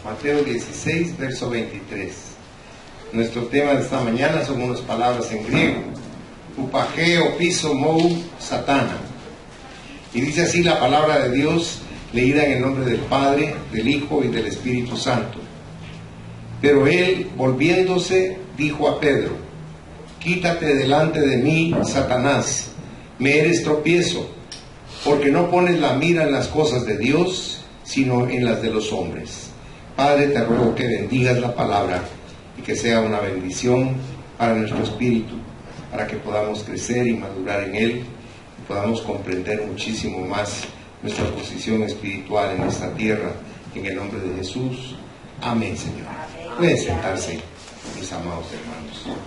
Mateo 16, verso 23. Nuestro tema de esta mañana son unas palabras en griego. Upageo piso mou satana. Y dice así la palabra de Dios, leída en el nombre del Padre, del Hijo y del Espíritu Santo. Pero él, volviéndose, dijo a Pedro: quítate delante de mí, Satanás, me eres tropiezo, porque no pones la mira en las cosas de Dios, sino en las de los hombres. Padre, te ruego que bendigas la palabra y que sea una bendición para nuestro espíritu, para que podamos crecer y madurar en él y podamos comprender muchísimo más nuestra posición espiritual en esta tierra, en el nombre de Jesús. Amén, Señor. Pueden sentarse, mis amados hermanos.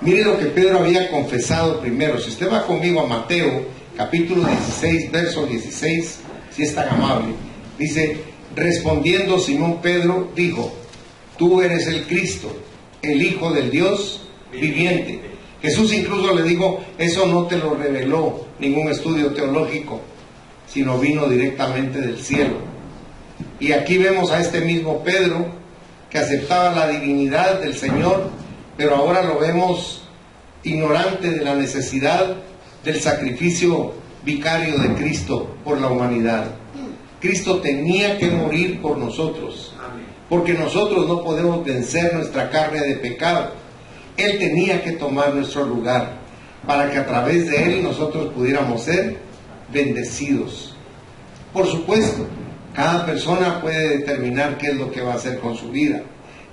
Mire lo que Pedro había confesado primero. Si usted va conmigo a Mateo, capítulo 16, verso 16, si es tan amable, dice: respondiendo Simón Pedro, dijo: tú eres el Cristo, el Hijo del Dios viviente. Jesús incluso le dijo: eso no te lo reveló ningún estudio teológico, sino vino directamente del cielo. Y aquí vemos a este mismo Pedro que aceptaba la divinidad del Señor, pero ahora lo vemos ignorante de la necesidad del sacrificio vicario de Cristo por la humanidad. Cristo tenía que morir por nosotros, porque nosotros no podemos vencer nuestra carne de pecado. Él tenía que tomar nuestro lugar para que a través de él nosotros pudiéramos ser bendecidos. Por supuesto, cada persona puede determinar qué es lo que va a hacer con su vida,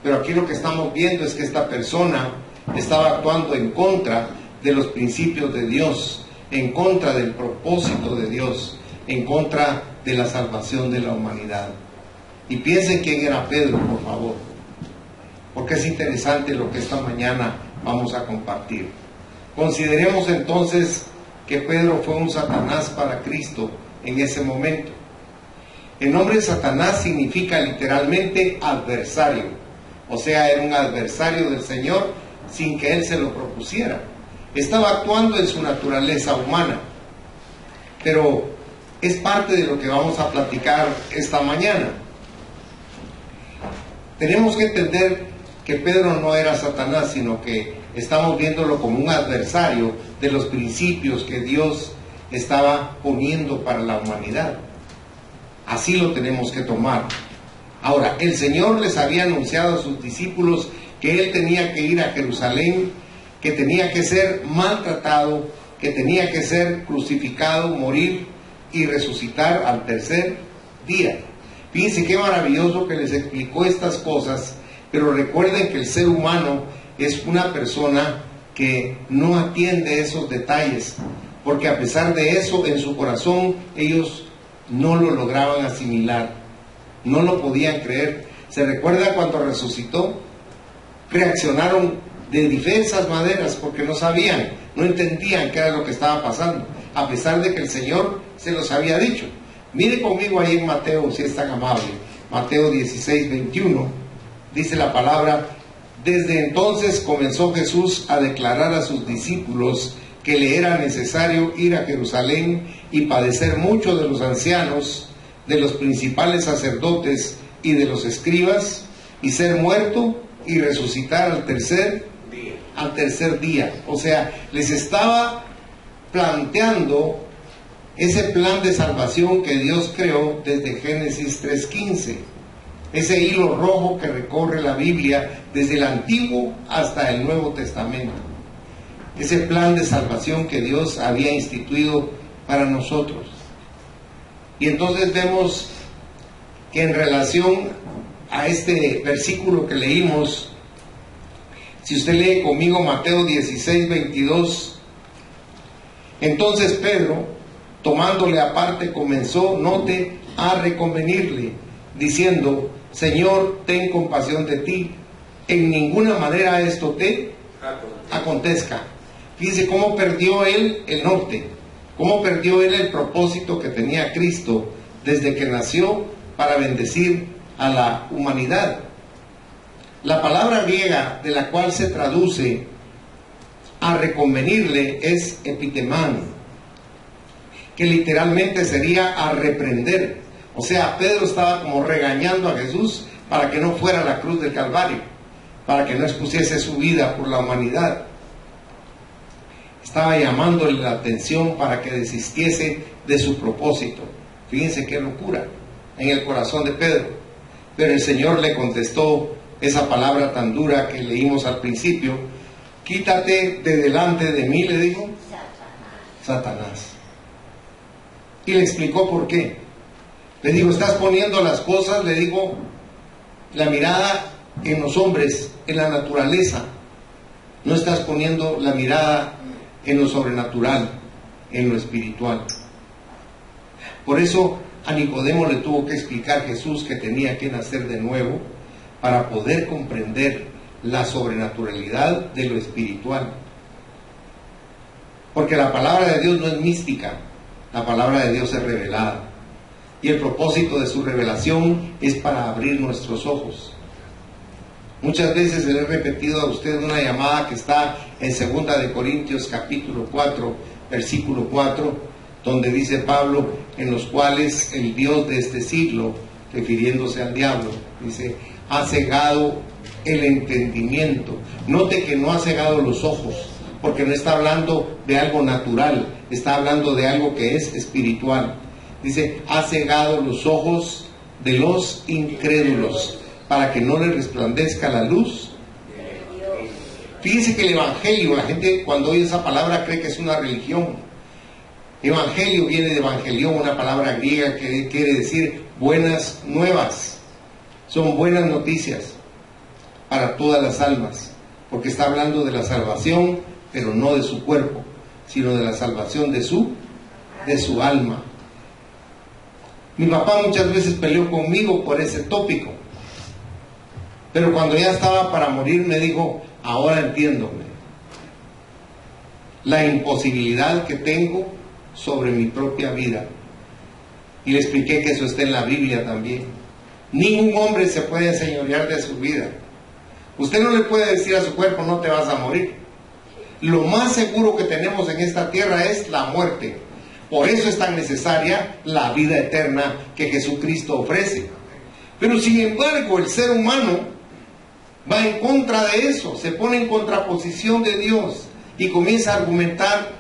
pero aquí lo que estamos viendo es que esta persona estaba actuando en contra de los principios de Dios, en contra del propósito de Dios, en contra de la salvación de la humanidad. Y piensen quién era Pedro, por favor, porque es interesante lo que esta mañana vamos a compartir. Consideremos entonces que Pedro fue un Satanás para Cristo en ese momento. El nombre de Satanás significa literalmente adversario, o sea, era un adversario del Señor sin que él se lo propusiera. Estaba actuando en su naturaleza humana, pero es parte de lo que vamos a platicar esta mañana. Tenemos que entender que Pedro no era Satanás, sino que estamos viéndolo como un adversario de los principios que Dios estaba poniendo para la humanidad. Así lo tenemos que tomar. Ahora, el Señor les había anunciado a sus discípulos que Él tenía que ir a Jerusalén, que tenía que ser maltratado, que tenía que ser crucificado, morir y resucitar al tercer día. Fíjense qué maravilloso que les explicó estas cosas, pero recuerden que el ser humano es una persona que no atiende esos detalles, porque a pesar de eso, en su corazón ellos no lo lograban asimilar, no lo podían creer. ¿Se recuerda cuando resucitó? Reaccionaron de diversas maneras porque no sabían, no entendían qué era lo que estaba pasando, a pesar de que el Señor se los había dicho. Mire conmigo ahí en Mateo, si es tan amable, Mateo 16, 21, dice la palabra: desde entonces comenzó Jesús a declarar a sus discípulos que le era necesario ir a Jerusalén y padecer mucho de los ancianos, de los principales sacerdotes y de los escribas, y ser muerto y resucitar al tercer día. O sea, les estaba planteando ese plan de salvación que Dios creó desde Génesis 3:15, ese hilo rojo que recorre la Biblia desde el Antiguo hasta el Nuevo Testamento, ese plan de salvación que Dios había instituido para nosotros. Y entonces vemos que en relación a este versículo que leímos, si usted lee conmigo Mateo 16, 22, entonces Pedro, tomándole aparte, comenzó, note, a reconvenirle, diciendo: Señor, ten compasión de ti, en ninguna manera esto te acontezca. Fíjese cómo perdió él el norte, cómo perdió él el propósito que tenía Cristo desde que nació para bendecir a la humanidad. La palabra griega de la cual se traduce a reconvenirle es epitemán, que literalmente sería a reprender, O sea, Pedro estaba como regañando a Jesús para que no fuera a la cruz del Calvario, para que no expusiese su vida por la humanidad. Estaba llamándole la atención para que desistiese de su propósito. Fíjense qué locura en el corazón de Pedro. Pero el Señor le contestó esa palabra tan dura que leímos al principio: quítate de delante de mí, le dijo, Satanás. Y le explicó por qué. Le digo, estás poniendo las cosas, le digo, la mirada en los hombres, en la naturaleza. No estás poniendo la mirada en lo sobrenatural, en lo espiritual. Por eso a Nicodemo le tuvo que explicar Jesús que tenía que nacer de nuevo para poder comprender la sobrenaturalidad de lo espiritual. Porque la palabra de Dios no es mística, la palabra de Dios es revelada. Y el propósito de su revelación es para abrir nuestros ojos. Muchas veces le he repetido a usted una llamada que está en 2 de Corintios capítulo 4, versículo 4, donde dice Pablo, en los cuales el Dios de este siglo, refiriéndose al diablo, dice, ha cegado el entendimiento. Note que no ha cegado los ojos, porque no está hablando de algo natural, está hablando de algo que es espiritual. Dice, ha cegado los ojos de los incrédulos, para que no les resplandezca la luz. Fíjense que el evangelio, la gente cuando oye esa palabra cree que es una religión. Evangelio viene de evangelión, una palabra griega que quiere decir buenas nuevas. Son buenas noticias para todas las almas, porque está hablando de la salvación, pero no de su cuerpo, sino de la salvación de su alma. Mi papá muchas veces peleó conmigo por ese tópico, pero cuando ya estaba para morir me dijo, ahora entiendo la imposibilidad que tengo sobre mi propia vida. Y le expliqué que eso está en la Biblia también. Ningún hombre se puede enseñorear de su vida. Usted no le puede decir a su cuerpo, no te vas a morir. Lo más seguro que tenemos en esta tierra es la muerte. Por eso es tan necesaria la vida eterna que Jesucristo ofrece. Pero sin embargo, el ser humano va en contra de eso, se pone en contraposición de Dios y comienza a argumentar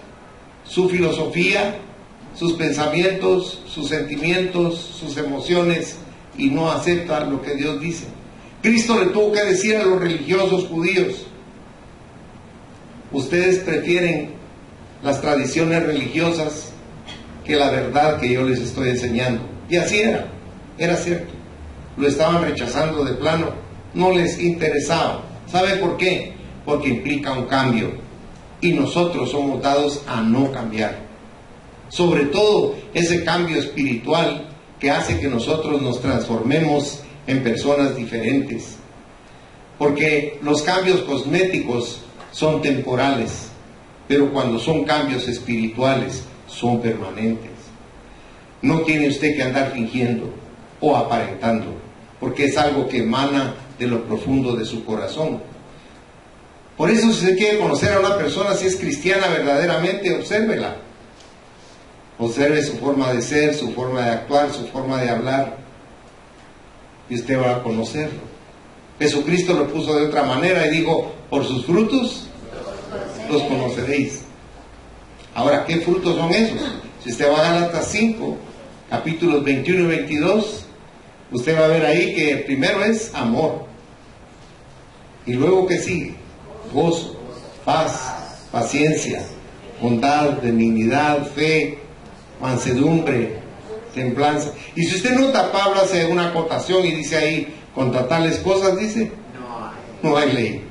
su filosofía, sus pensamientos, sus sentimientos, sus emociones, y no acepta lo que Dios dice. Cristo le tuvo que decir a los religiosos judíos, ustedes prefieren las tradiciones religiosas que la verdad que yo les estoy enseñando. Y así era cierto. Lo estaban rechazando de plano, no les interesaba. ¿Sabe por qué? Porque implica un cambio, y nosotros somos dados a no cambiar. Sobre todo ese cambio espiritual que hace que nosotros nos transformemos en personas diferentes. Porque los cambios cosméticos son temporales, pero cuando son cambios espirituales son permanentes. No tiene usted que andar fingiendo o aparentando, porque es algo que emana de lo profundo de su corazón. Por eso, si usted quiere conocer a una persona, si es cristiana verdaderamente, obsérvela. Observe su forma de ser, su forma de actuar, su forma de hablar, y usted va a conocerlo. Jesucristo lo puso de otra manera y dijo, por sus frutos los conoceréis. Ahora, ¿qué frutos son esos? Si usted va a Gálatas 5, capítulos 21 y 22, usted va a ver ahí que primero es amor, y luego ¿qué sigue? Gozo, paz, paciencia, bondad, benignidad, fe, mansedumbre, templanza. Y si usted nota, Pablo hace una acotación y dice ahí, contra tales cosas, dice, no hay ley.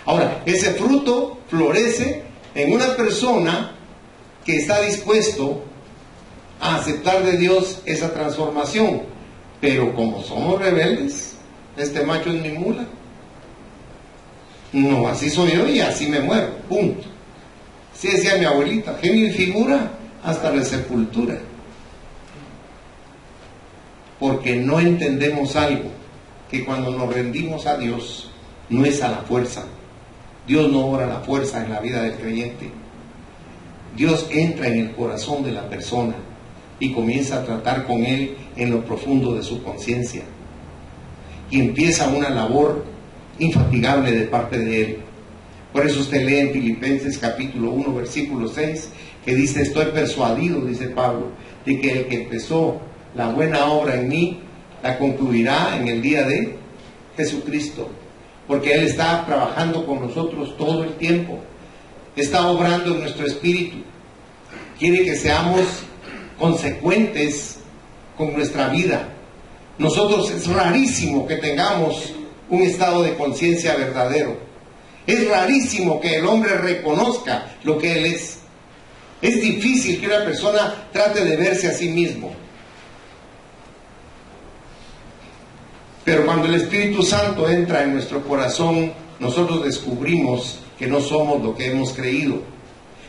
Ahora, ese fruto florece en una persona que está dispuesto a aceptar de Dios esa transformación. Pero como somos rebeldes, este macho es mi mula. No, así soy yo y así me muero, punto. Así decía mi abuelita, genio y figura hasta la sepultura. Porque no entendemos algo, que cuando nos rendimos a Dios, no es a la fuerza. Dios no obra a la fuerza en la vida del creyente. Dios entra en el corazón de la persona y comienza a tratar con Él en lo profundo de su conciencia. Y empieza una labor infatigable de parte de Él. Por eso usted lee en Filipenses capítulo 1, versículo 6, que dice: estoy persuadido, dice Pablo, de que el que empezó la buena obra en mí, la concluirá en el día de Jesucristo. Porque Él está trabajando con nosotros todo el tiempo. Está obrando en nuestro espíritu. Quiere que seamos consecuentes con nuestra vida. Nosotros es rarísimo que tengamos un estado de conciencia verdadero. Es rarísimo que el hombre reconozca lo que él es. Es difícil que una persona trate de verse a sí mismo. Pero cuando el Espíritu Santo entra en nuestro corazón, nosotros descubrimos que no somos lo que hemos creído.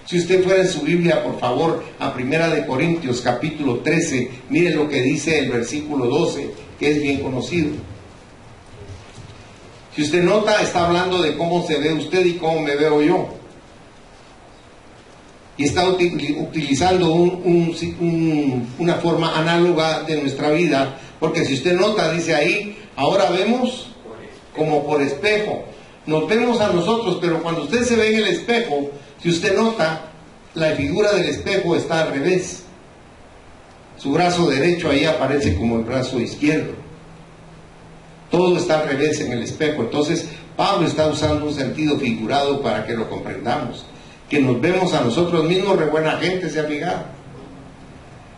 Si usted fuera en su Biblia, por favor, a 1 Corintios capítulo 13, mire lo que dice el versículo 12, que es bien conocido. Si usted nota, está hablando de cómo se ve usted y cómo me veo yo. Y está utilizando una forma análoga de nuestra vida, porque si usted nota, dice ahí: ahora vemos como por espejo. Nos vemos a nosotros, pero cuando usted se ve en el espejo, si usted nota, la figura del espejo está al revés. Su brazo derecho ahí aparece como el brazo izquierdo. Todo está al revés en el espejo. Entonces Pablo está usando un sentido figurado para que lo comprendamos. Que nos vemos a nosotros mismos, re buena gente, se ha fijado.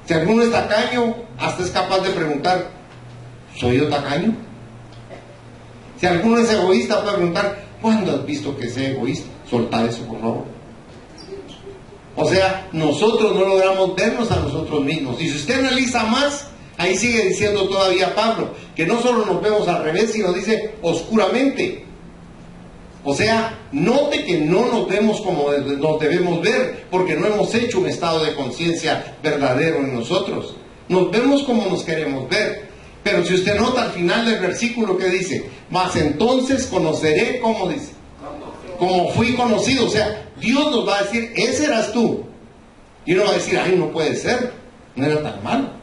Si alguno es tacaño, hasta es capaz de preguntar: ¿soy yo tacaño? Si alguno es egoísta, puede preguntar: ¿cuándo has visto que sea egoísta? Soltad eso, por favor. O sea, nosotros no logramos vernos a nosotros mismos. Y si usted analiza más, ahí sigue diciendo todavía Pablo, que no solo nos vemos al revés, sino dice oscuramente. O sea, note que no nos vemos como nos debemos ver, porque no hemos hecho un estado de conciencia verdadero en nosotros. Nos vemos como nos queremos ver. Pero si usted nota al final del versículo que dice: mas entonces conoceré, ¿cómo dice? Como fui conocido. O sea, Dios nos va a decir: ese eras tú. Y uno va a decir: ay, no puede ser, no era tan malo.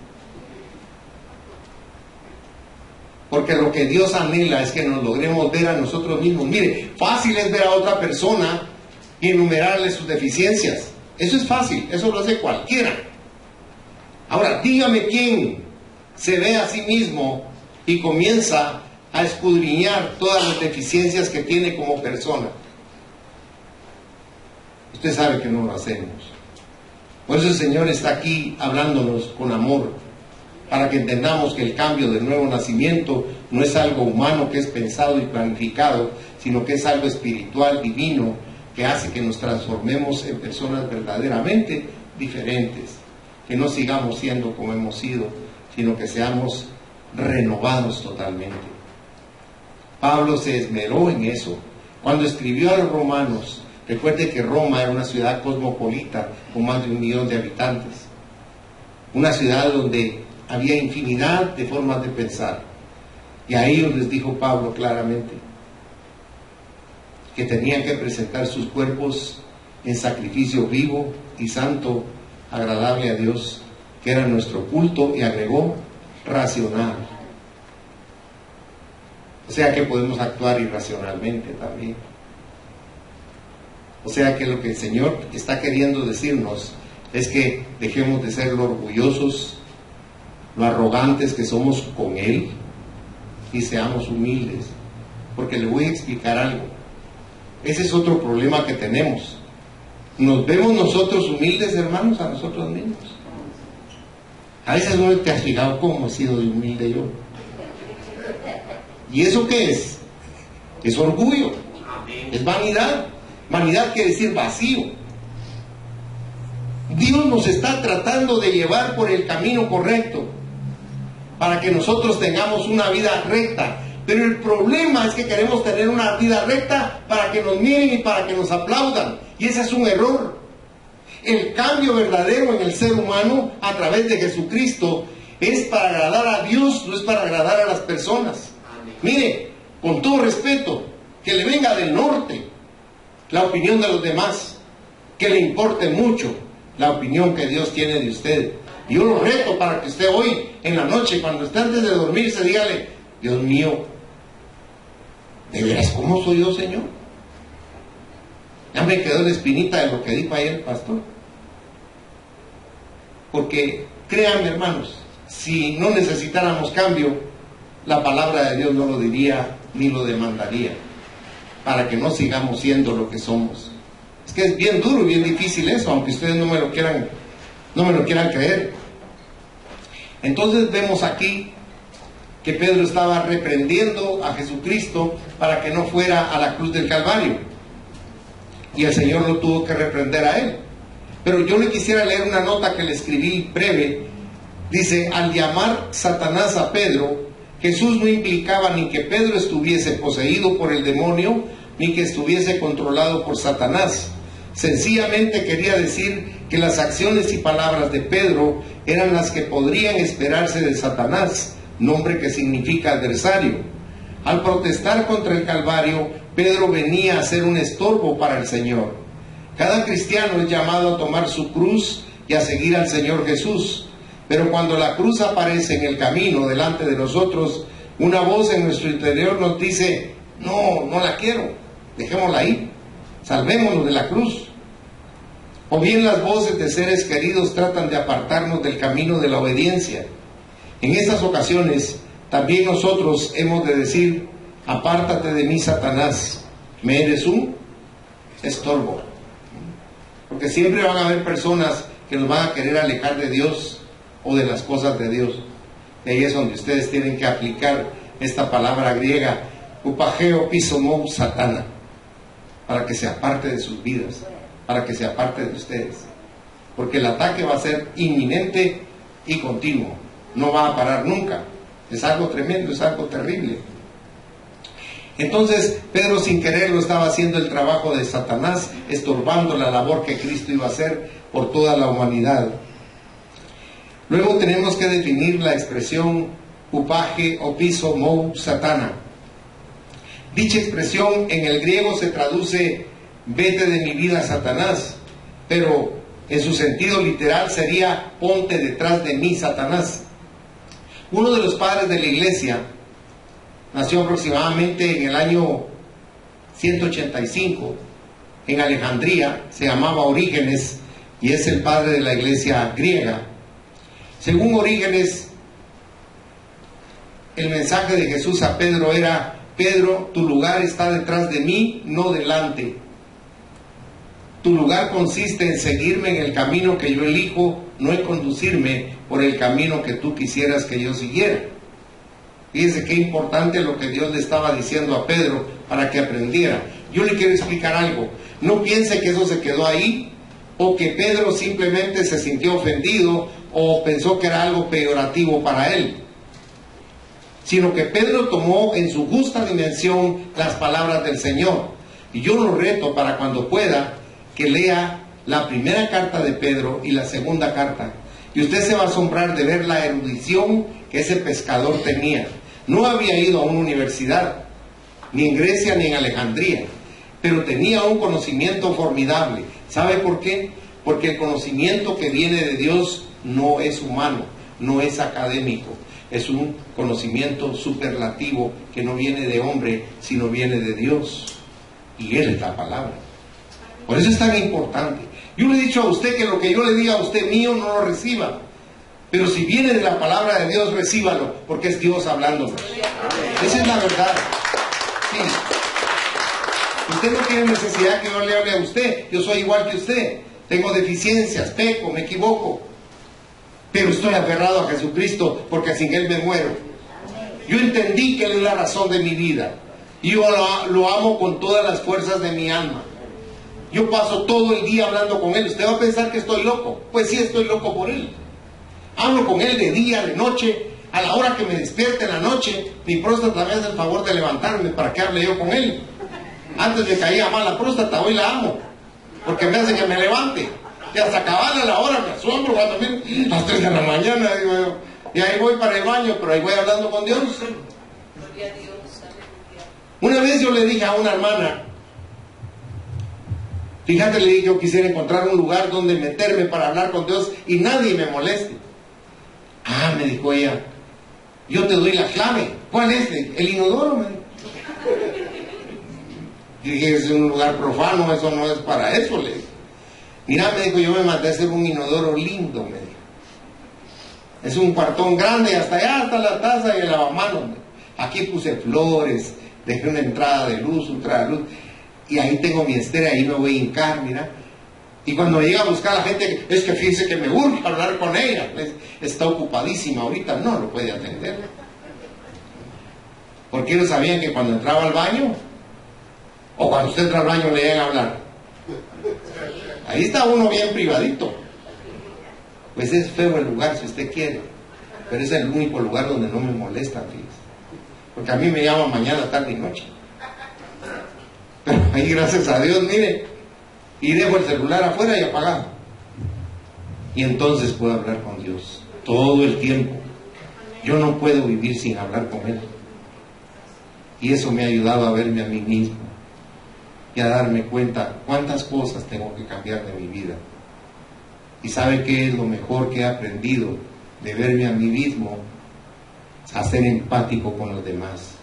Porque lo que Dios anhela es que nos logremos ver a nosotros mismos. Mire, fácil es ver a otra persona y enumerarle sus deficiencias. Eso es fácil, eso lo hace cualquiera. Ahora, dígame quién se ve a sí mismo y comienza a escudriñar todas las deficiencias que tiene como persona. Usted sabe que no lo hacemos. Por eso el Señor está aquí hablándonos con amor, para que entendamos que el cambio del nuevo nacimiento no es algo humano que es pensado y planificado, sino que es algo espiritual, divino, que hace que nos transformemos en personas verdaderamente diferentes, que no sigamos siendo como hemos sido, sino que seamos renovados totalmente. Pablo se esmeró en eso. Cuando escribió a los romanos, recuerde que Roma era una ciudad cosmopolita con más de 1 millón de habitantes, una ciudad donde había infinidad de formas de pensar, y a ellos les dijo Pablo claramente que tenían que presentar sus cuerpos en sacrificio vivo y santo, agradable a Dios, que era nuestro culto, y agregó: racional. O sea que podemos actuar irracionalmente también. O sea que lo que el Señor está queriendo decirnos es que dejemos de ser lo orgullosos, lo arrogantes que somos con Él, y seamos humildes. Porque le voy a explicar algo. Ese es otro problema que tenemos. Nos vemos nosotros humildes, hermanos, a nosotros mismos. A veces no te has fijado cómo he sido de humilde yo. ¿Y eso qué es? Es orgullo, es vanidad. Vanidad quiere decir vacío. Dios nos está tratando de llevar por el camino correcto, para que nosotros tengamos una vida recta. Pero el problema es que queremos tener una vida recta para que nos miren y para que nos aplaudan. Y ese es un error. El cambio verdadero en el ser humano a través de Jesucristo es para agradar a Dios, no es para agradar a las personas. Mire, con todo respeto, que le venga del norte la opinión de los demás, que le importe mucho la opinión que Dios tiene de usted. Y yo lo reto para que usted hoy, en la noche, cuando esté antes de dormirse, dígale: Dios mío, ¿de veras cómo soy yo, Señor? Ya me quedó la espinita de lo que dijo ayer el pastor. Porque créanme, hermanos, si no necesitáramos cambio, la palabra de Dios no lo diría ni lo demandaría, para que no sigamos siendo lo que somos. Es que es bien duro y bien difícil eso, aunque ustedes no me lo quieran creer. Entonces vemos aquí que Pedro estaba reprendiendo a Jesucristo para que no fuera a la cruz del Calvario, y el Señor lo tuvo que reprender a él. Pero yo le quisiera leer una nota que le escribí breve. Dice: al llamar Satanás a Pedro, Jesús no implicaba ni que Pedro estuviese poseído por el demonio, ni que estuviese controlado por Satanás. Sencillamente quería decir que las acciones y palabras de Pedro eran las que podrían esperarse de Satanás, nombre que significa adversario. Al protestar contra el Calvario, Pedro venía a ser un estorbo para el Señor. Cada cristiano es llamado a tomar su cruz y a seguir al Señor Jesús. Pero cuando la cruz aparece en el camino delante de nosotros, una voz en nuestro interior nos dice: no la quiero, dejémosla ahí, salvémonos de la cruz. O bien las voces de seres queridos tratan de apartarnos del camino de la obediencia. En estas ocasiones también nosotros hemos de decir: apártate de mí, Satanás, me eres un estorbo. Porque siempre van a haber personas que nos van a querer alejar de Dios o de las cosas de Dios. Y ahí es donde ustedes tienen que aplicar esta palabra griega, upageo pisomou satana, para que se aparte de sus vidas, para que se aparte de ustedes. Porque el ataque va a ser inminente y continuo, no va a parar nunca. Es algo tremendo, es algo terrible. Entonces Pedro, sin quererlo, estaba haciendo el trabajo de Satanás, estorbando la labor que Cristo iba a hacer por toda la humanidad. Luego tenemos que definir la expresión upage o piso mou satana. Dicha expresión en el griego se traduce: vete de mi vida, Satanás, pero en su sentido literal sería: ponte detrás de mí, Satanás. Uno de los padres de la iglesia nació aproximadamente en el año 185 en Alejandría, se llamaba Orígenes y es el padre de la iglesia griega. Según Orígenes, el mensaje de Jesús a Pedro era: Pedro, tu lugar está detrás de mí, no delante. Tu lugar consiste en seguirme en el camino que yo elijo, no en conducirme por el camino que tú quisieras que yo siguiera. Fíjense qué importante lo que Dios le estaba diciendo a Pedro para que aprendiera. Yo le quiero explicar algo. No piense que eso se quedó ahí, o que Pedro simplemente se sintió ofendido o pensó que era algo peyorativo para él, sino que Pedro tomó en su justa dimensión las palabras del Señor. Y yo lo reto para cuando pueda que lea la primera carta de Pedro y la segunda carta, y usted se va a asombrar de ver la erudición que ese pescador tenía. No había ido a una universidad, ni en Grecia ni en Alejandría, pero tenía un conocimiento formidable. ¿Sabe por qué? Porque el conocimiento que viene de Dios no es humano, no es académico, es un conocimiento superlativo que no viene de hombre, sino viene de Dios, y Él es la palabra. Por eso es tan importante. Yo le he dicho a usted que lo que yo le diga a usted mío no lo reciba, pero si viene de la palabra de Dios, recíbalo, porque es Dios hablándonos. Esa es la verdad. Sí. Usted no tiene necesidad que yo le hable a usted. Yo soy igual que usted. Tengo deficiencias, peco, me equivoco, pero estoy aferrado a Jesucristo, porque sin Él me muero. Yo entendí que Él es la razón de mi vida, y yo lo amo con todas las fuerzas de mi alma. Yo paso todo el día hablando con Él. Usted va a pensar que estoy loco. Pues sí, estoy loco por Él. Hablo con Él de día, de noche, a la hora que me despierte en la noche. Mi próstata me hace el favor de levantarme para que hable yo con Él. Antes me caía mal la próstata, hoy la amo, porque me hace que me levante. Y hasta acabar a la hora me asombro cuando a las 3 de la mañana, digo yo, y ahí voy para el baño, pero ahí voy hablando con Dios. Una vez yo le dije a una hermana, fíjate, le dije, yo quisiera encontrar un lugar donde meterme para hablar con Dios y nadie me moleste. Ah, me dijo ella, yo te doy la clave. ¿Cuál es? El inodoro, me dijo. Dije, es un lugar profano, eso no es para eso, le dije. Mira, me dijo, yo me mandé a hacer un inodoro lindo, me dijo. Es un cuartón grande, hasta allá está la taza y el lavamanos. Aquí puse flores, dejé una entrada de luz, y ahí tengo mi estera, ahí me voy a hincar, mira. Y cuando me llega a buscar la gente, es que fíjense que me urge hablar con ella. Está ocupadísima ahorita, no lo puede atender. Porque ellos sabían que cuando entraba al baño, o cuando usted entra al baño le llegan a hablar. Ahí está uno bien privadito. Pues es feo el lugar si usted quiere, pero es el único lugar donde no me molesta, fíjese. Porque a mí me llaman mañana, tarde y noche. Pero ahí, gracias a Dios, mire, y dejo el celular afuera y apagado. Y entonces puedo hablar con Dios todo el tiempo. Yo no puedo vivir sin hablar con Él. Y eso me ha ayudado a verme a mí mismo y a darme cuenta cuántas cosas tengo que cambiar de mi vida. ¿Y sabe qué es lo mejor que he aprendido de verme a mí mismo? A ser empático con los demás.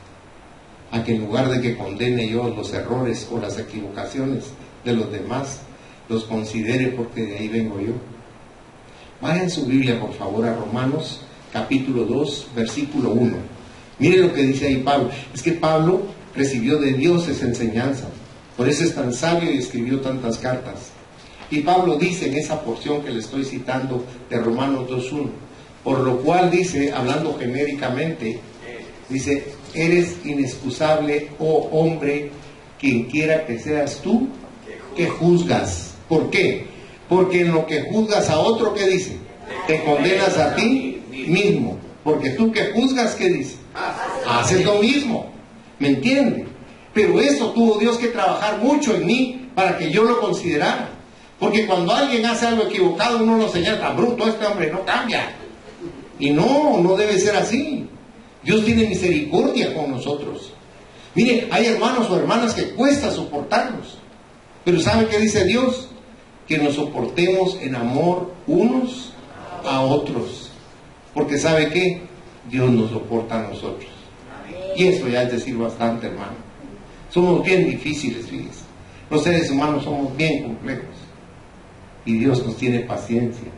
A que en lugar de que condene yo los errores o las equivocaciones de los demás, los considere, porque de ahí vengo yo. Vayan su Biblia, por favor, a Romanos capítulo 2, versículo 1. Mire lo que dice ahí Pablo. Es que Pablo recibió de Dios esa enseñanza. Por eso es tan sabio y escribió tantas cartas. Y Pablo dice en esa porción que le estoy citando de Romanos 2.1, por lo cual dice, hablando genéricamente, dice, eres inexcusable, oh hombre, quien quiera que seas tú, que juzgas. ¿Por qué? Porque en lo que juzgas a otro, ¿qué dice? Te condenas a ti mismo. Porque tú que juzgas, ¿qué dice? Haces lo mismo. ¿Me entiende? Pero eso tuvo Dios que trabajar mucho en mí para que yo lo considerara. Porque cuando alguien hace algo equivocado, uno lo señala, tan bruto este hombre, no cambia. Y no debe ser así. Dios tiene misericordia con nosotros. Mire, hay hermanos o hermanas que cuesta soportarlos. Pero ¿sabe qué dice Dios? Que nos soportemos en amor unos a otros. Porque ¿sabe qué? Dios nos soporta a nosotros. Y eso ya es decir bastante, hermano. Somos bien difíciles, fíjense. Los seres humanos somos bien complejos. Y Dios nos tiene paciencia.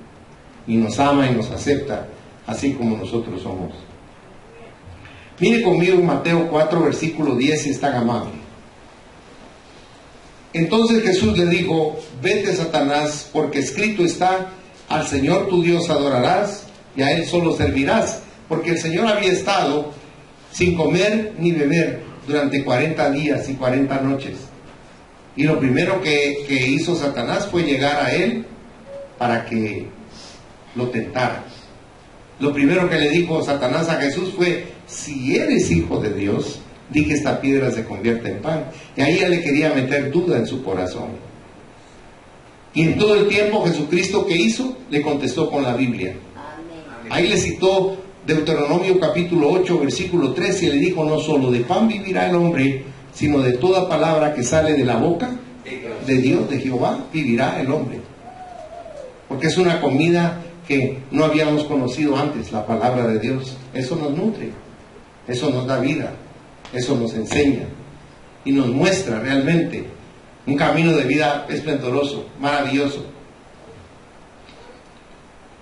Y nos ama y nos acepta, así como nosotros somos. Mire conmigo en Mateo 4, versículo 10, si es tan amable. Entonces Jesús le dijo, vete, Satanás, porque escrito está, al Señor tu Dios adorarás y a Él solo servirás. Porque el Señor había estado sin comer ni beber durante 40 días y 40 noches. Y lo primero que hizo Satanás fue llegar a Él para que lo tentara. Lo primero que le dijo Satanás a Jesús fue, si eres hijo de Dios, di que esta piedra se convierta en pan. Y ahí él le quería meter duda en su corazón. Y en todo el tiempo Jesucristo, ¿qué hizo? Le contestó con la Biblia. Ahí le citó Deuteronomio capítulo 8, versículo 13, y le dijo, no solo de pan vivirá el hombre, sino de toda palabra que sale de la boca de Dios, de Jehová, vivirá el hombre. Porque es una comida que no habíamos conocido antes, la palabra de Dios. Eso nos nutre, eso nos da vida, eso nos enseña y nos muestra realmente un camino de vida esplendoroso, maravilloso.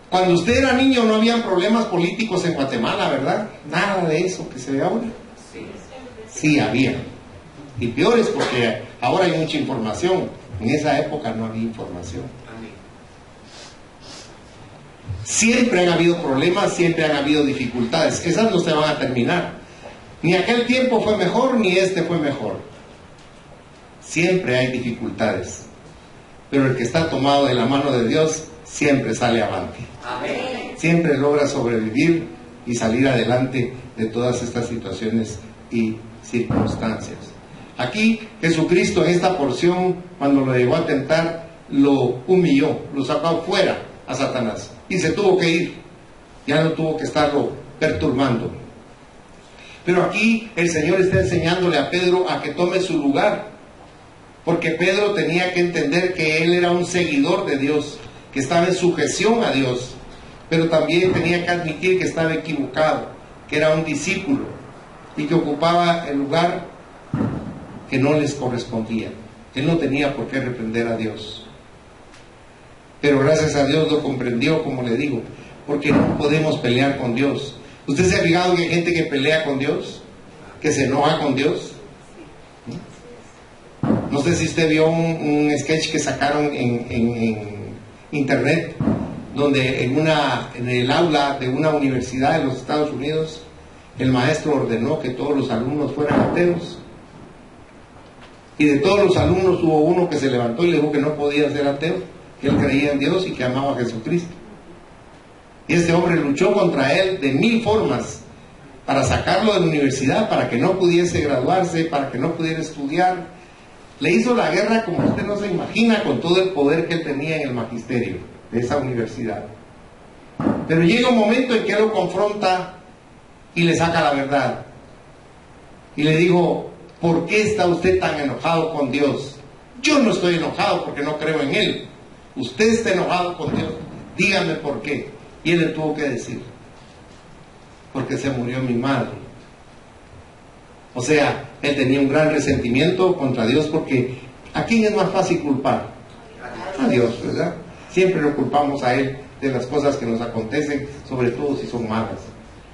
Cuando usted era niño no habían problemas políticos en Guatemala, ¿verdad? Nada de eso que se ve ahora. Sí había. Y peores porque ahora hay mucha información. En esa época no había información. Siempre han habido problemas, siempre han habido dificultades. Esas no se van a terminar. Ni aquel tiempo fue mejor, ni este fue mejor. Siempre hay dificultades. Pero el que está tomado de la mano de Dios siempre sale avante. Amén. Siempre logra sobrevivir y salir adelante de todas estas situaciones y circunstancias. Aquí Jesucristo en esta porción, cuando lo llegó a tentar, lo humilló, lo sacó fuera a Satanás y se tuvo que ir. Ya no tuvo que estarlo perturbando. Pero aquí el Señor está enseñándole a Pedro a que tome su lugar, porque Pedro tenía que entender que él era un seguidor de Dios, que estaba en sujeción a Dios, pero también tenía que admitir que estaba equivocado, que era un discípulo y que ocupaba el lugar que no les correspondía. Él no tenía por qué reprender a Dios, pero gracias a Dios lo comprendió, como le digo, porque no podemos pelear con Dios. ¿Usted se ha fijado que hay gente que pelea con Dios? ¿Que se enoja con Dios? No sé si usted vio un sketch que sacaron en internet, donde en el aula de una universidad de los Estados Unidos, el maestro ordenó que todos los alumnos fueran ateos. Y de todos los alumnos hubo uno que se levantó y le dijo que no podía ser ateo, que él creía en Dios y que amaba a Jesucristo. Y este hombre luchó contra él de 1000 formas para sacarlo de la universidad, para que no pudiese graduarse, para que no pudiera estudiar. Le hizo la guerra como usted no se imagina, con todo el poder que él tenía en el magisterio de esa universidad. Pero llega un momento en que él lo confronta y le saca la verdad. Y le digo: ¿por qué está usted tan enojado con Dios? Yo no estoy enojado porque no creo en Él. Usted está enojado con Dios. Dígame por qué. Y él le tuvo que decir: porque se murió mi madre. O sea, él tenía un gran resentimiento contra Dios, porque ¿a quién es más fácil culpar? A Dios, ¿verdad? Siempre lo culpamos a Él de las cosas que nos acontecen, sobre todo si son malas.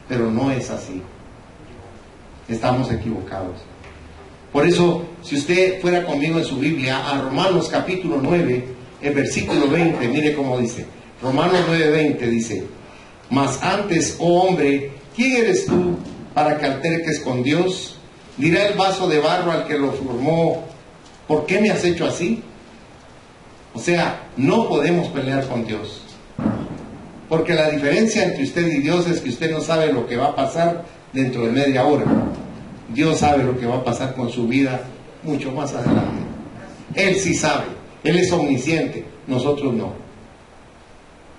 Pero no es así. Estamos equivocados. Por eso, si usted fuera conmigo en su Biblia a Romanos capítulo 9, el versículo 20, mire cómo dice. Romanos 9:20 dice: mas antes, oh hombre, ¿quién eres tú para que alterques con Dios? Dirá el vaso de barro al que lo formó: ¿por qué me has hecho así? O sea, no podemos pelear con Dios, porque la diferencia entre usted y Dios es que usted no sabe lo que va a pasar dentro de media hora. Dios sabe lo que va a pasar con su vida mucho más adelante. Él sí sabe, Él es omnisciente, nosotros no.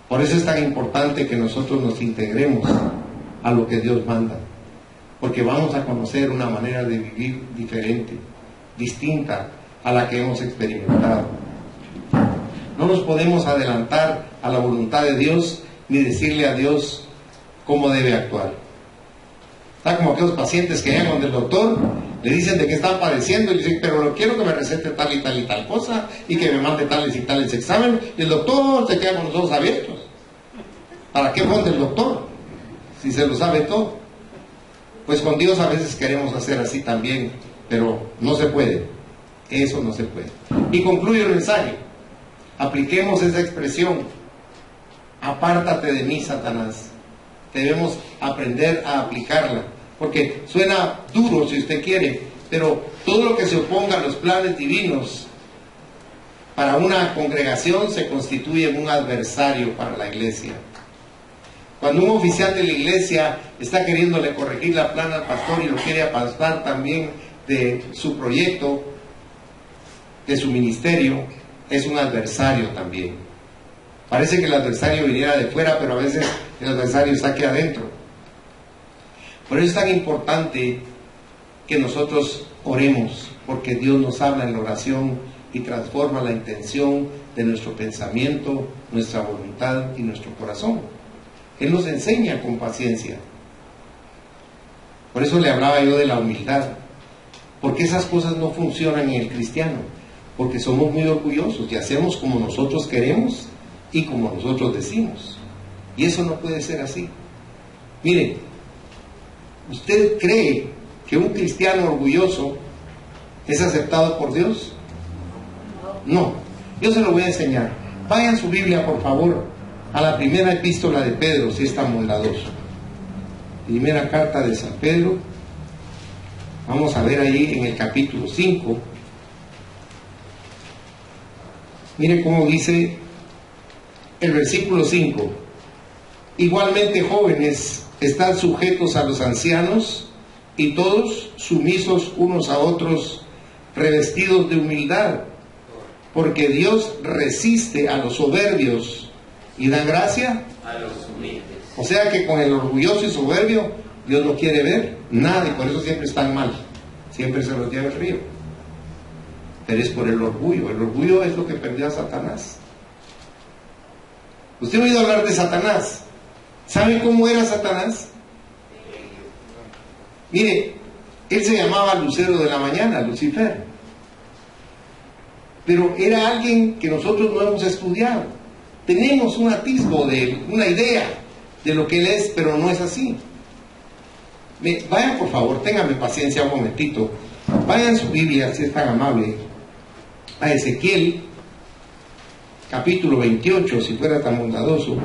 Por eso es tan importante que nosotros nos integremos a lo que Dios manda, porque vamos a conocer una manera de vivir diferente, distinta a la que hemos experimentado. No nos podemos adelantar a la voluntad de Dios ni decirle a Dios cómo debe actuar. Está como aquellos pacientes que llegan donde el doctor, le dicen de qué están padeciendo y le dicen: pero quiero que me recete tal y tal y tal cosa y que me mande tales y tales exámenes. Y el doctor se queda con los ojos abiertos. ¿Para qué monte el doctor si se lo sabe todo? Pues con Dios a veces queremos hacer así también, pero no se puede. Eso no se puede. Y concluyo el mensaje. Apliquemos esa expresión: apártate de mí, Satanás. Debemos aprender a aplicarla, porque suena duro si usted quiere, pero todo lo que se oponga a los planes divinos para una congregación se constituye en un adversario para la iglesia. Cuando un oficial de la iglesia está queriéndole corregir la plana al pastor y lo quiere apartar también de su proyecto, de su ministerio, es un adversario también. Parece que el adversario viniera de fuera, pero a veces el adversario está aquí adentro. Por eso es tan importante que nosotros oremos, porque Dios nos habla en la oración y transforma la intención de nuestro pensamiento, nuestra voluntad y nuestro corazón. Él nos enseña con paciencia. Por eso le hablaba yo de la humildad, porque esas cosas no funcionan en el cristiano, porque somos muy orgullosos y hacemos como nosotros queremos y como nosotros decimos, y eso no puede ser así. Mire, ¿usted cree que un cristiano orgulloso es aceptado por Dios? No. Yo se lo voy a enseñar. Vayan su Biblia, por favor, a la primera epístola de Pedro, si es tan bondadoso. Primera carta de San Pedro. Vamos a ver ahí en el capítulo 5. Miren cómo dice el versículo 5. Igualmente, jóvenes, están sujetos a los ancianos, y todos sumisos unos a otros, revestidos de humildad, porque Dios resiste a los soberbios y da gracia a los humildes. O sea que con el orgulloso y soberbio Dios no quiere ver nada, y por eso siempre están mal, siempre se los lleva el río. Pero es por el orgullo. El orgullo es lo que perdió a Satanás. ¿Usted ha oído hablar de Satanás? ¿Sabe cómo era Satanás? Mire, él se llamaba Lucero de la mañana, Lucifer. Pero era alguien que nosotros no hemos estudiado. Tenemos un atisbo de él, una idea de lo que él es, pero no es así. Vayan por favor, ténganme paciencia un momentito. Vayan su Biblia, si es tan amable, a Ezequiel, capítulo 28, si fuera tan bondadoso.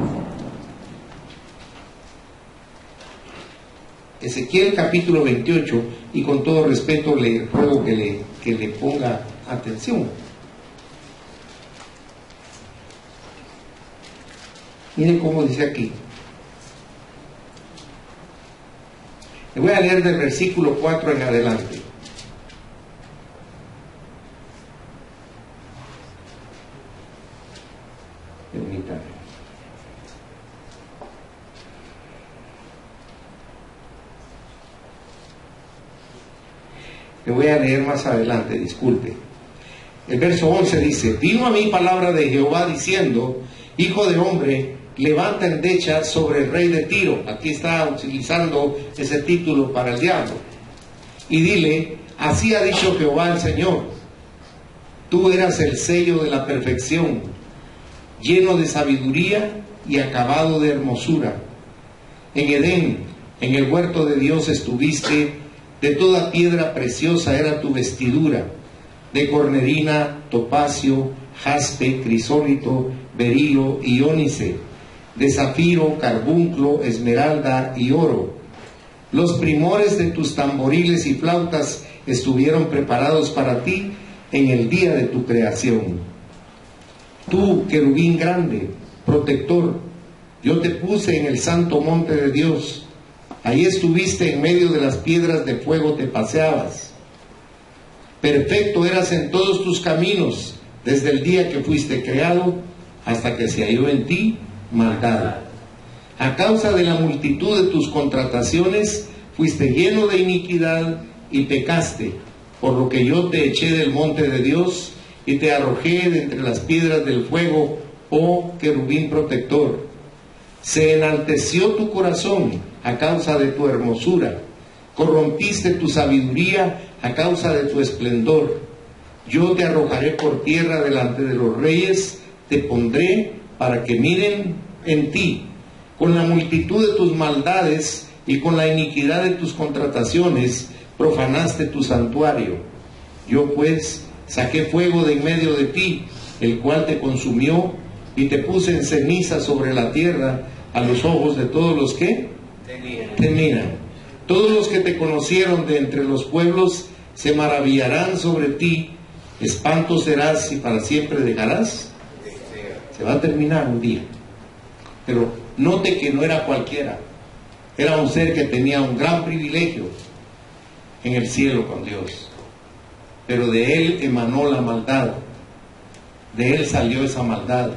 Ezequiel capítulo 28, y con todo respeto le ruego que le ponga atención. Miren cómo dice aquí. Le voy a leer del versículo 4 en adelante. Permítame. Le voy a leer más adelante, disculpe. El verso 11 dice: vino a mí palabra de Jehová diciendo: hijo de hombre, levanta endecha sobre el rey de Tiro. Aquí está utilizando ese título para el diablo. Y dile: así ha dicho Jehová el Señor, tú eras el sello de la perfección, lleno de sabiduría y acabado de hermosura. En Edén, en el huerto de Dios estuviste, de toda piedra preciosa era tu vestidura, de cornerina, topacio, jaspe, crisólito, berilo y ónice, de zafiro, carbunclo, esmeralda y oro. Los primores de tus tamboriles y flautas estuvieron preparados para ti en el día de tu creación. Tú, querubín grande, protector, yo te puse en el santo monte de Dios. Ahí estuviste en medio de las piedras de fuego, te paseabas. Perfecto eras en todos tus caminos, desde el día que fuiste creado hasta que se halló en ti maldad. A causa de la multitud de tus contrataciones, fuiste lleno de iniquidad y pecaste, por lo que yo te eché del monte de Dios y te arrojé de entre las piedras del fuego, oh querubín protector. Se enalteció tu corazón a causa de tu hermosura, corrompiste tu sabiduría a causa de tu esplendor. Yo te arrojaré por tierra delante de los reyes, te pondré para que miren en ti. Con la multitud de tus maldades y con la iniquidad de tus contrataciones, profanaste tu santuario. Yo pues saqué fuego de en medio de ti, el cual te consumió, y te puse en ceniza sobre la tierra a los ojos de todos los que te miran. Todos los que te conocieron de entre los pueblos se maravillarán sobre ti. Espanto serás y para siempre dejarás. Se va a terminar un día. Pero note que no era cualquiera. Era un ser que tenía un gran privilegio en el cielo con Dios. Pero de él emanó la maldad. De él salió esa maldad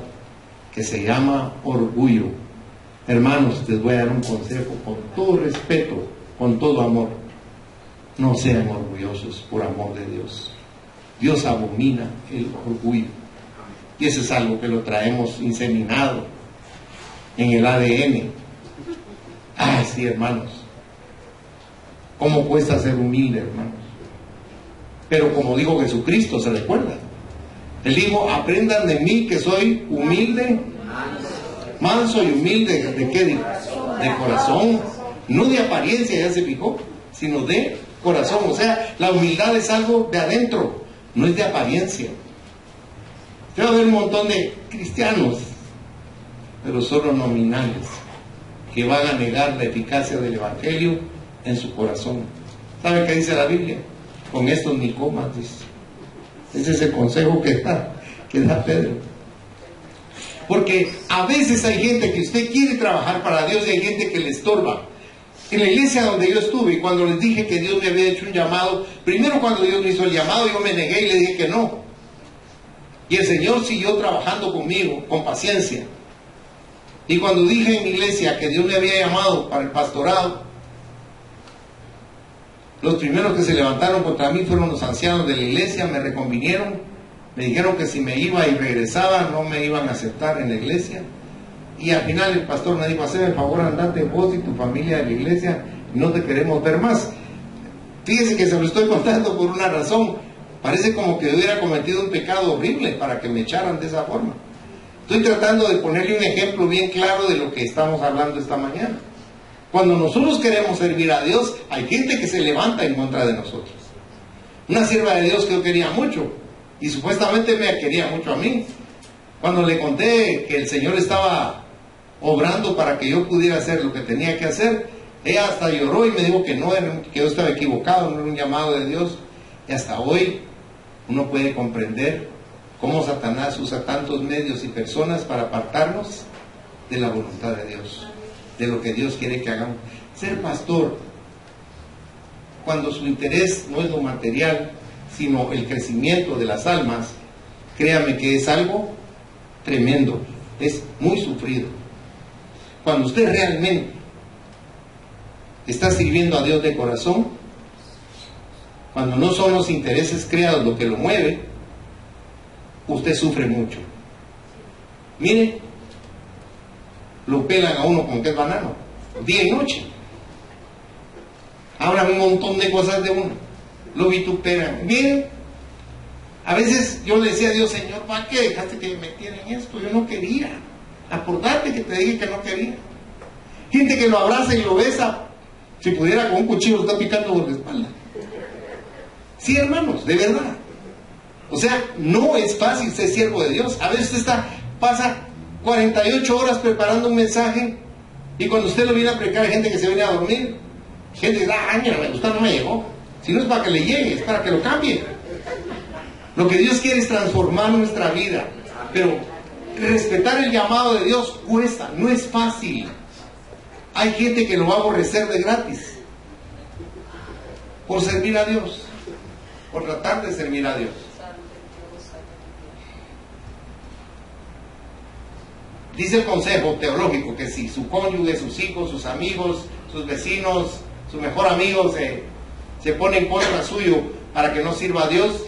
que se llama orgullo. Hermanos, les voy a dar un consejo con todo respeto, con todo amor. No sean orgullosos por amor de Dios. Dios abomina el orgullo. Y eso es algo que lo traemos inseminado en el ADN. Ay, sí, hermanos. ¿Cómo cuesta ser humilde, hermanos? Pero como dijo Jesucristo, ¿se recuerda? Él dijo: aprendan de mí que soy humilde, manso y humilde. ¿De qué dijo? De corazón. No de apariencia, ya se fijó, sino de corazón. O sea, la humildad es algo de adentro, no es de apariencia. Usted va a ver un montón de cristianos, pero solo nominales, que van a negar la eficacia del Evangelio en su corazón. ¿Sabe qué dice la Biblia? Con estos ni comas, dice. Ese es el consejo que da Pedro. Porque a veces hay gente que usted quiere trabajar para Dios y hay gente que le estorba. En la iglesia donde yo estuve, y cuando les dije que Dios me había hecho un llamado, primero cuando Dios me hizo el llamado, yo me negué y le dije que no. Y el Señor siguió trabajando conmigo, con paciencia. Y cuando dije en mi iglesia que Dios me había llamado para el pastorado, los primeros que se levantaron contra mí fueron los ancianos de la iglesia, me reconvinieron, me dijeron que si me iba y regresaba no me iban a aceptar en la iglesia. Y al final el pastor me dijo, hazme el favor, andate vos y tu familia de la iglesia, no te queremos ver más. Fíjese que se lo estoy contando por una razón. Parece como que hubiera cometido un pecado horrible para que me echaran de esa forma. Estoy tratando de ponerle un ejemplo bien claro de lo que estamos hablando esta mañana. Cuando nosotros queremos servir a Dios, hay gente que se levanta en contra de nosotros. Una sierva de Dios que yo quería mucho, y supuestamente me quería mucho a mí. Cuando le conté que el Señor estaba obrando para que yo pudiera hacer lo que tenía que hacer, ella hasta lloró y me dijo que no, que yo estaba equivocado, no era un llamado de Dios. Y hasta hoy uno puede comprender cómo Satanás usa tantos medios y personas para apartarnos de la voluntad de Dios, de lo que Dios quiere que hagamos. Ser pastor, cuando su interés no es lo material, sino el crecimiento de las almas, créame que es algo tremendo, es muy sufrido. Cuando usted realmente está sirviendo a Dios de corazón, cuando no son los intereses creados lo que lo mueve, usted sufre mucho. Mire, lo pelan a uno como que es banano, día y noche. Hablan un montón de cosas de uno, lo vituperan. Miren, a veces yo le decía a Dios, Señor, ¿para qué dejaste que me metieran en esto? Yo no quería. Acordate que te dije que no quería. Gente que lo abraza y lo besa, si pudiera con un cuchillo lo está picando por la espalda. Sí, hermanos, de verdad. O sea, no es fácil ser siervo de Dios. A veces usted pasa 48 horas preparando un mensaje y cuando usted lo viene a predicar hay gente que se viene a dormir. Gente que dice, mira, me gusta, no me llegó. Si no es para que le llegue, es para que lo cambie. Lo que Dios quiere es transformar nuestra vida. Pero respetar el llamado de Dios cuesta, no es fácil. Hay gente que lo va a aborrecer de gratis por servir a Dios, por tratar de servir a Dios. Dice el consejo teológico que si su cónyuge, sus hijos, sus amigos, sus vecinos, su mejor amigo se pone en contra suyo para que no sirva a Dios,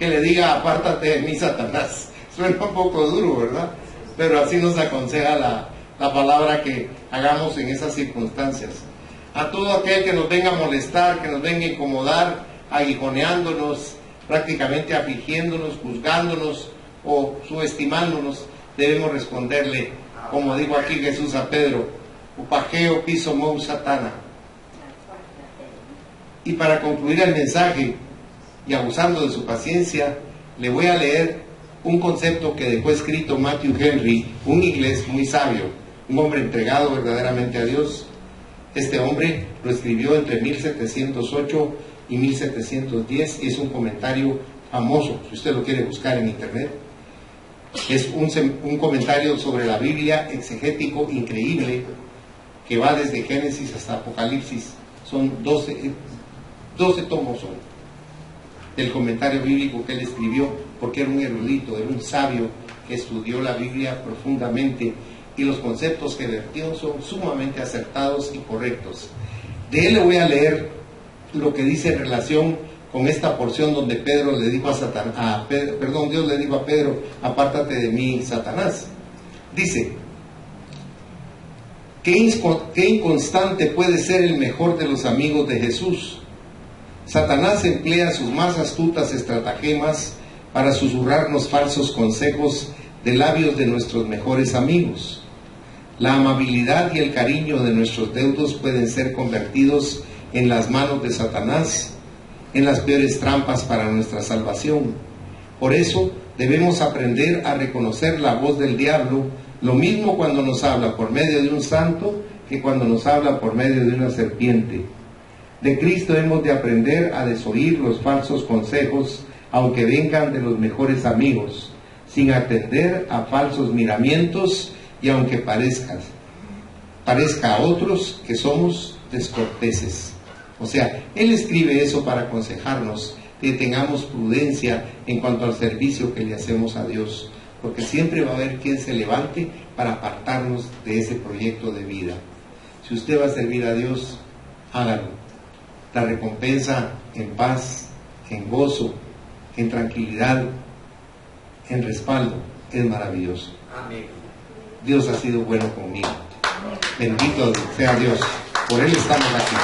que le diga, apártate de mí, Satanás. Suena un poco duro, ¿verdad? Pero así nos aconseja la palabra que hagamos en esas circunstancias. A todo aquel que nos venga a molestar, que nos venga a incomodar, aguijoneándonos, prácticamente afligiéndonos, juzgándonos o subestimándonos, debemos responderle, como dijo aquí Jesús a Pedro, upageo piso mou satana. Y para concluir el mensaje, y abusando de su paciencia, le voy a leer un concepto que dejó escrito Matthew Henry, un inglés muy sabio, un hombre entregado verdaderamente a Dios. Este hombre lo escribió entre 1708 y 1710 y es un comentario famoso, si usted lo quiere buscar en internet. Es un comentario sobre la Biblia exegético increíble que va desde Génesis hasta Apocalipsis. Son 12 tomos del comentario bíblico que él escribió, porque era un erudito, era un sabio que estudió la Biblia profundamente y los conceptos que vertió son sumamente acertados y correctos. De él le voy a leer lo que dice en relación con esta porción donde Pedro le dijo Dios le dijo a Pedro, apártate de mí, Satanás. Dice, ¿qué inconstante puede ser el mejor de los amigos de Jesús? Satanás emplea sus más astutas estratagemas para susurrarnos falsos consejos de labios de nuestros mejores amigos. La amabilidad y el cariño de nuestros deudos pueden ser convertidos en las manos de Satanás, en las peores trampas para nuestra salvación. Por eso debemos aprender a reconocer la voz del diablo, lo mismo cuando nos habla por medio de un santo que cuando nos habla por medio de una serpiente. De Cristo hemos de aprender a desoír los falsos consejos, aunque vengan de los mejores amigos, sin atender a falsos miramientos y aunque parezca a otros que somos descorteses. O sea, él escribe eso para aconsejarnos que tengamos prudencia en cuanto al servicio que le hacemos a Dios, porque siempre va a haber quien se levante para apartarnos de ese proyecto de vida. Si usted va a servir a Dios, hágalo. La recompensa en paz, en gozo, en tranquilidad, en respaldo, es maravilloso. Amén. Dios ha sido bueno conmigo. Bendito sea Dios. Por Él estamos aquí.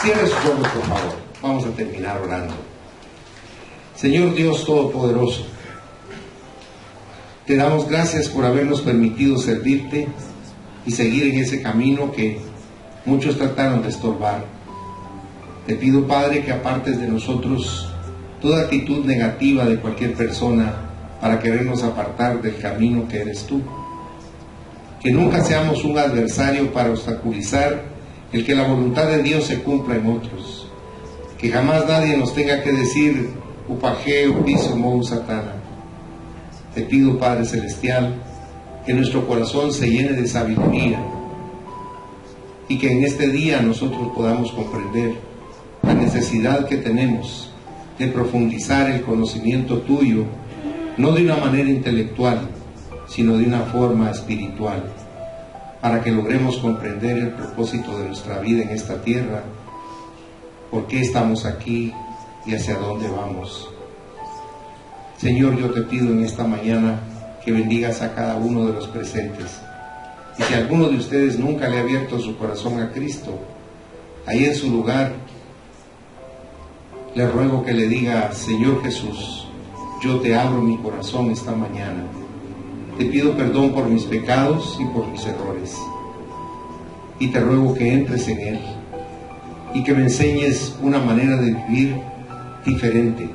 Cierre sus ojos, por favor. Vamos a terminar orando. Señor Dios Todopoderoso, te damos gracias por habernos permitido servirte y seguir en ese camino que muchos trataron de estorbar. Te pido, Padre, que apartes de nosotros toda actitud negativa de cualquier persona para querernos apartar del camino que eres tú. Que nunca seamos un adversario para obstaculizar el que la voluntad de Dios se cumpla en otros. Que jamás nadie nos tenga que decir upajé, upiso, mou, satana. Te pido, Padre Celestial, que nuestro corazón se llene de sabiduría y que en este día nosotros podamos comprender la necesidad que tenemos de profundizar el conocimiento tuyo, no de una manera intelectual, sino de una forma espiritual, para que logremos comprender el propósito de nuestra vida en esta tierra, por qué estamos aquí y hacia dónde vamos. Señor, yo te pido en esta mañana que bendigas a cada uno de los presentes. Y si alguno de ustedes nunca le ha abierto su corazón a Cristo, ahí en su lugar, le ruego que le diga: Señor Jesús, yo te abro mi corazón esta mañana. Te pido perdón por mis pecados y por mis errores. Y te ruego que entres en Él y que me enseñes una manera de vivir diferente.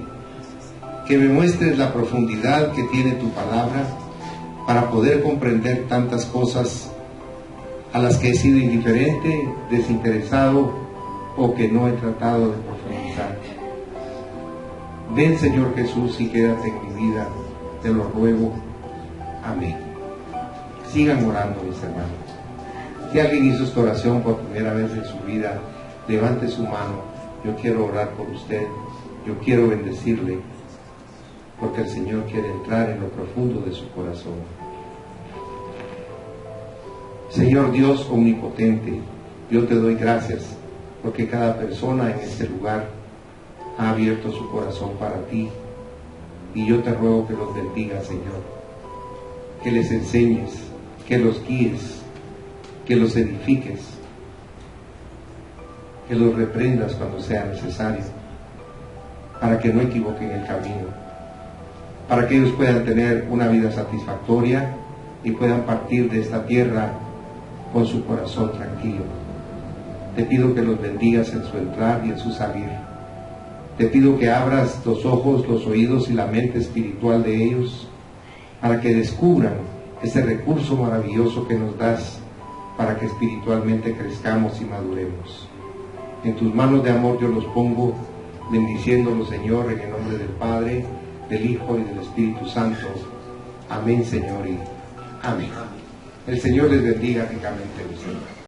Que me muestres la profundidad que tiene tu palabra para poder comprender tantas cosas a las que he sido indiferente, desinteresado o que no he tratado de profundizar. Ven, Señor Jesús, y quédate en mi vida, te lo ruego. Amén. Sigan orando, mis hermanos. Si alguien hizo esta oración por primera vez en su vida, levante su mano. Yo quiero orar por usted, yo quiero bendecirle, porque el Señor quiere entrar en lo profundo de su corazón. Señor Dios omnipotente, yo te doy gracias porque cada persona en este lugar ha abierto su corazón para ti, y yo te ruego que los bendigas, Señor, que les enseñes, que los guíes, que los edifiques, que los reprendas cuando sea necesario, para que no equivoquen el camino, para que ellos puedan tener una vida satisfactoria y puedan partir de esta tierra con su corazón tranquilo. Te pido que los bendigas en su entrar y en su salir. Te pido que abras los ojos, los oídos y la mente espiritual de ellos para que descubran ese recurso maravilloso que nos das para que espiritualmente crezcamos y maduremos. En tus manos de amor yo los pongo, bendiciéndolos, Señor, en el nombre del Padre, del Hijo y del Espíritu Santo. Amén, Señor, y amén. El Señor les bendiga ricamente, mi Señor.